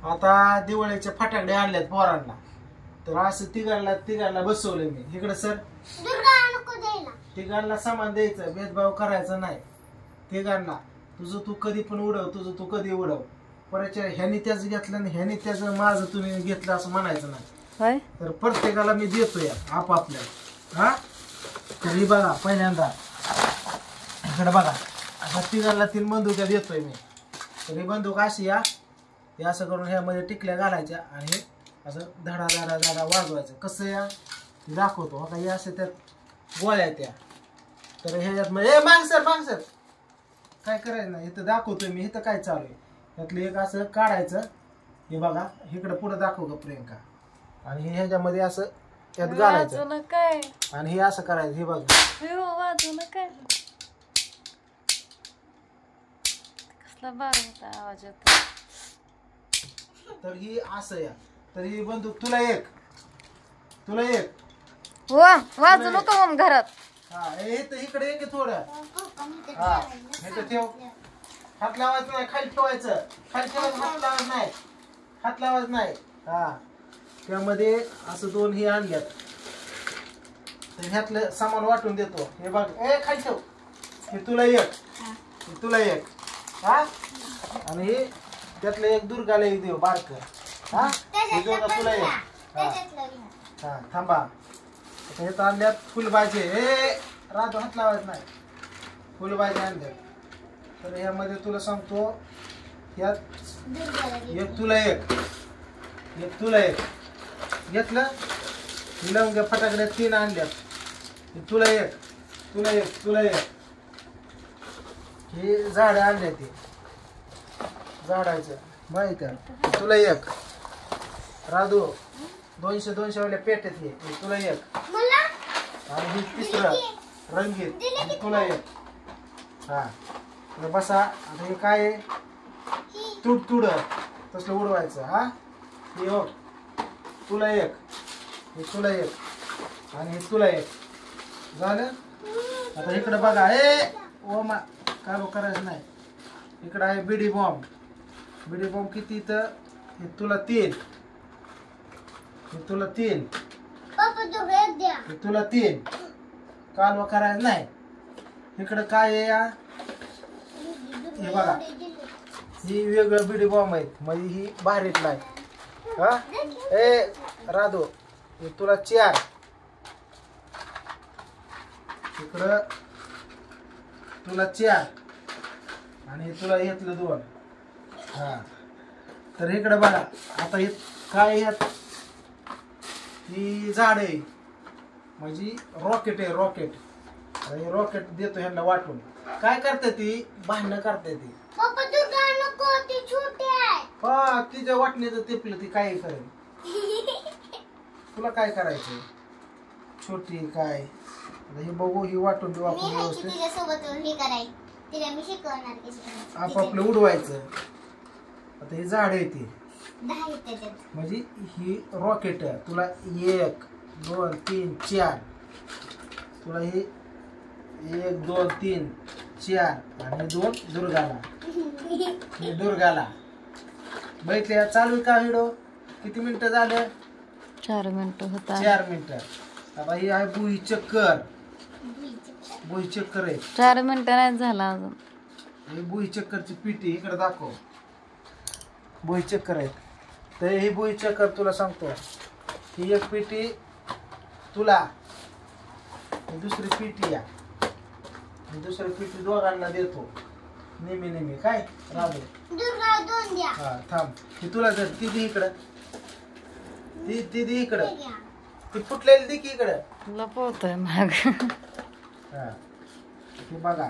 आता दिवाळीचे फटाकडे आणल्यात पोरांना, तर असं तिघांना बसवलंय मी इकडे. सर तिघांना समान द्यायचं, भेदभाव करायचा नाही तिघांना. तुझं तू कधी पण उडव, तुझं तू कधी उडव. परत ह्यानी त्याच घेतलं आणि ह्यानी त्याचं माझं तुम्ही घेतलं असं म्हणायचं नाही. तर प्रत्येकाला मी देतोय आपापल्या. हा तर ही बघा पहिल्यांदा इकडे बघा, अशा तिघांना 3 बंदुका देतोय मी. तर ही बंदूक अशी या हे असं करून ह्यामध्ये टिकल्या घालायच्या आणि असं धडा धडा धडा वाजवायचं. कसं या दाखवतो आता. हे असं त्यात गोळ्या त्या. तर ह्याच्यात म्हणजे मागसर काय करायचं नाही, इथं दाखवतोय मी इथं काय चालू आहे. त्यातलं एक असं काढायचं. हे बघा इकडं पुढं दाखव ग प्रियंका. आणि हे ह्याच्यामध्ये असं त्यात घालायचं काय आणि हे असं करायचं. हे बघा काय कसला बार होता आवाज येतो. तर ही असं या. तर ही बंदूक तुला एक वाजू नको मग घरात. हा हे तर इकडे एक थोडं. हा हे तर ठेव. हात लावायचं नाही, खाली ठेवायचं. खाली ठेवायचं, हात लावायचं नाही. हा त्यामध्ये असं 2 ही आणल्यात. तर ह्यातलं सामान वाटून देतो. हे बघ खाली ठेव. हे तुला एक हा आणि हे त्यातलं एक दुर्गाला एक देऊ बारक. हा हे तुला एक. हा थांबा. आता हे तर आणल्यात फुलभाजी. राहतो हात लावायचं नाही. फुलभाजी आणल्यात. तर ह्यामध्ये तुला सांगतो यात एक तुला एक घेतलं. लवंग्या फटाकड्या 3 आणल्यात. तुला एक हे झाडं आणल्या ते झाडायचं माहिती आहे. तुला एक राधू 200 वाल्या पेट्यात हे तुला एक. आणि हे तिसरं रंगीत तुला एक. हा बसा. आता हे काय आहे तुड तसलं उडवायचं. हा हे हो तुला एक, हे तुला एक आणि हे तुला एक झालं. आता इकडं बघा. ओमा काय करायचं नाही. इकडं आहे बिडी बॉम्ब किती. तर हे तुला 3 हे तुला 3 कालवा करायचं नाही. इकडं काय आहे या हे बघा. ही वेगळं बिडी बॉम्ब आहे म्हणजे ही भारीतला आहे. हा राधू हे तुला 4 इकडं तुला 4 आणि तुला घेतलं 2. हा तर इकडे बघा. आता हे काय ह्यात ही झाड आहे म्हणजे रॉकेट आहे. रॉकेट देतो ह्यांना वाटून. काय करते ती भांडणं करते ती. हा तिच्या वाटणीचं टिपलं ती काय करेल. तुला काय करायचं छोटी काय. हे बघू ही वाटून देऊ आपण व्यवस्थित. आपापलं उडवायचं. आता ही झाड आहे ती म्हणजे ही रॉकेट तुला 1 2 3 4 तुला ही 1 2 3 4 आणि 2 दुर्गाला बघितले. चालू का व्हिडिओ. किती मिनिटं झालं. 4 मिनिटं होता. 4 मिनिटं. आता ही आहे बुई चक्कर आहे. 4 मिनिटं नाही झाला अजून. ही बुई चक्करची पिटी इकडे दाखव. बुई चक्कर आहेत. तर ही बुई चक्कर तुला सांगतो. ही एक पिटी तुला, दुसरी पिटी या. दुसरी पिटी दोघांना देतो नेहमी काय राहतो. हा थांब. ही तुला जर ती दे इकडं. ती दे इकडं. ती फुटलेली दे की इकडं. लपवतोय माग. हा हे बघा.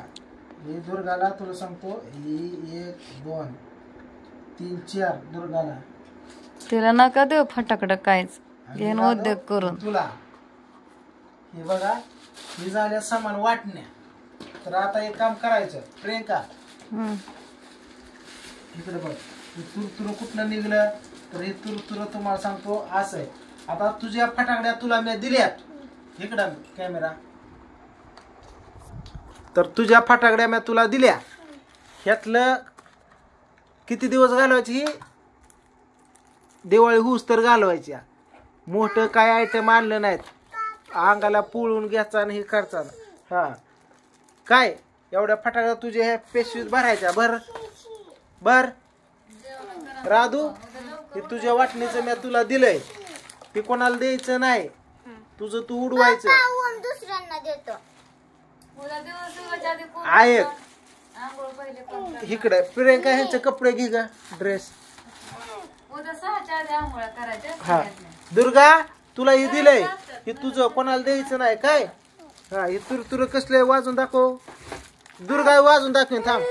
ही दुर्गाला तुला सांगतो. ही 1 2 3 4 दुर्गाला. तिला नका देऊ फटाकडं काहीच. घेऊन उद्योग करून तुला. हे बघा हे झाल्या सामान वाटण्या. तर आता एक काम करायचं प्रियंका. इकडे बघ. तुरतुर कुठलं निघलं. तर हे तुरतुर तुम्हाला सांगतो असं आहे. आता तुझ्या फटाकड्या तुला मी दिल्यात. इकडं कॅमेरा. तर तुझ्या फटाकड्या मी तुला दिल्या. ह्यातलं किती दिवस घालवायची. दिवाळी होऊस तर घालवायच्या. मोठं काय आयटम आणलं नाहीत, अंगाला पुळून घ्यायचा आणि हे करचा. हा काय एवढ्या फटाक्या तुझ्या ह्या पेशवीत भरायच्या. बर राधू, हे तुझ्या वाटणीचं मी तुला दिलंय, ते कोणाला द्यायचं नाही, तुझं तू उडवायचं. दुसऱ्यांना देतो. ऐक इकडे प्रियंका ह्यांचे कपडे घे ग, ड्रेस. हा दुर्गा, तुला हे दिलंय, हे तुझं कोणाला द्यायचं नाही काय. हा हे तुर कसले वाजून दाखव. दुर्गा वाजून दाखव. थांब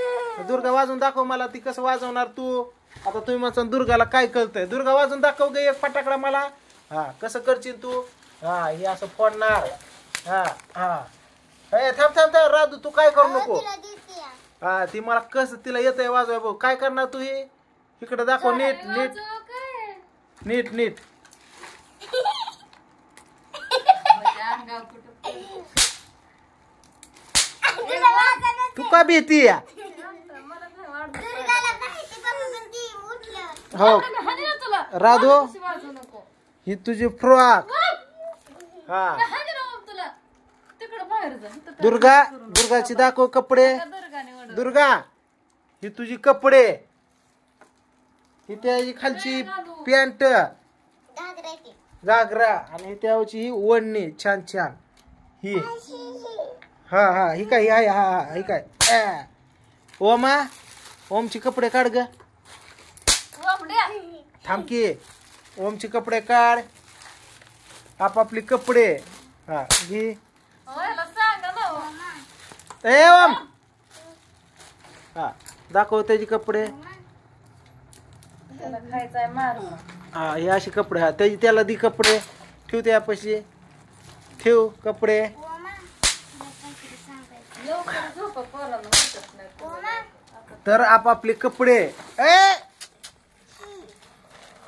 दुर्गा वाजून दाखव मला, ती कसं वाजवणार तू. आता तुम्ही म्हणता दुर्गाला काय कळतंय. दुर्गा वाजून दाखव ग एक फटाकडा मला. हा कसं करशील तू. हा हे असं फोडणार. हा हा थांब थांब थांब राधू, तू काय करू नको. हा ती मला कसं तिला येतंय वाजवाय भाऊ. काय करणार तू हे इकडे दाखव. नीट नीट नीट नीट. तू का भीती या. हो राधू, ही तुझी फ्रॉक. हा दुर्गा, दुर्गाची दाखव कपडे. दुर्गा ही तुझी कपडे, ही त्याची खालची पॅन्ट घागरा आणि त्याची ही ओढणी छान छान ही. हा हा ही काय. हा हा ही काय. ओमा, ओमची कपडे काढ ग. थांब की. ओमचे कपडे काढ, आपापली कपडे. हा घे. ए ओम, हा दाखव त्याची कपडे. हा हे असे कपडे. हा त्याची त्याला दी कपडे. ठेव त्यापाशी, ठेव कपडे. तर आपापले कपडे. ए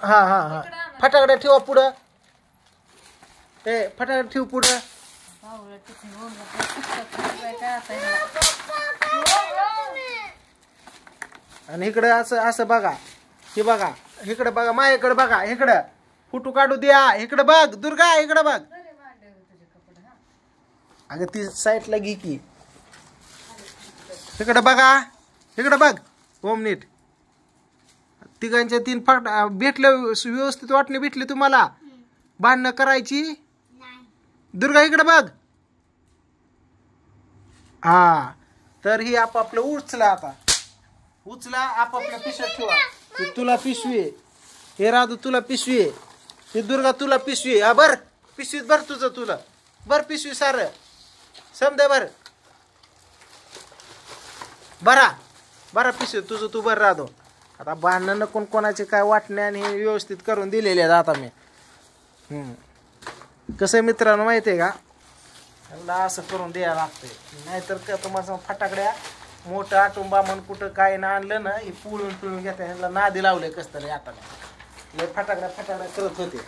हा हा हा फटाकडे ठेवा पुढं. ए फटाकडे ठेव पुढं. आणि इकडं असं असं बघा. हे बघा इकडं बघा, माझ्याकडे बघा. इकडं फोटो काढू द्या. इकडं बघ दुर्गा, इकडं बघ. अगं ती साईडला घे की. इकडं बघा, इकडं बघ. ओम नीट. तिघांच्या 3 फाट भेटलं, व्यवस्थित वाटणे भेटले तुम्हाला. भांडणं करायची. दुर्गा इकडं बघ. हा तर ही आपापलं उचला. आता उचला, आपापल्या पिशव्यात ठेवा. हे तुला पिशवी, हे राधू तुला पिशवी, हे दुर्गा तुला पिशवी. हा बर पिशवीत भर तुझं. तुला बर पिशवी सार समजा बर. बरा पिशवी तुझं तू बर राधू. आता भांडणं कोण कोणाचे काय वाटणे आणि हे व्यवस्थित करून दिलेले आहेत आता मी. कसं मित्रांनो माहिती आहे का, यांना असं करून द्यायला लागतंय. नाहीतर का तुम्हाला फटाकड्या मोठं आटुंबा म्हण कुठं काय ना आणलं ना, हे पुळून पिळून घेतात. ह्यांना नादी लावले कसं तरी. आता लय फटाकड्या करत होते.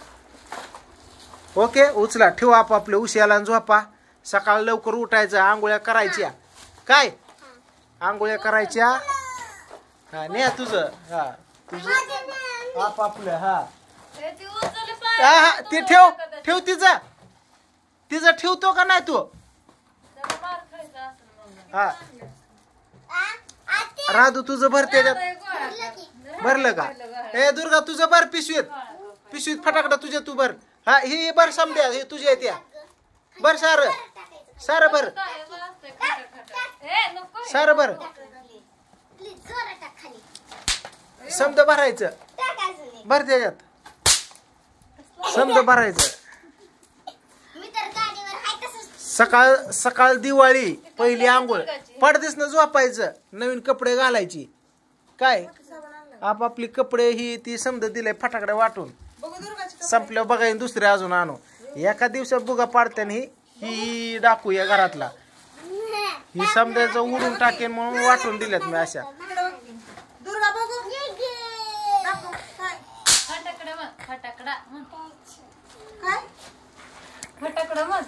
ओके उचला, ठेवा आपापले उशियाला झोपा. सकाळ लवकर उठायचं, आंघोळ्या करायच्या. काय आंघोळ्या करायच्या. हा ने तुझं. हा तुझं आपापलं. हा हा ते ठेव ठेव. तिचं ठेवतो का नाही तू. हा राधू तुझं भर त्याच्यात. भरलं का. ए दुर्गा तुझं भर पिशवीत फटाकडा तुझ्या तू भर. हा ही बर समद्या, हे तुझ्या त्या बर. सार बर, सार बर. समद भरायचं. भर त्याच्यात समद भरायचं. सकाळ सकाळ दिवाळी पहिली आंघोळ, पडदेसनं झोपायचं, नवीन कपडे घालायची. काय आपापली कपडे ही ती समद दिले फटाकडे वाटून. संपल्या बघाय दुसरे अजून आणू. एका दिवसात बुगा पाडत्याने ही डाकूया घरातला. ही समजायचं उडून टाकेन म्हणून वाटून दिल्यात मी अशा. फटाकडा मग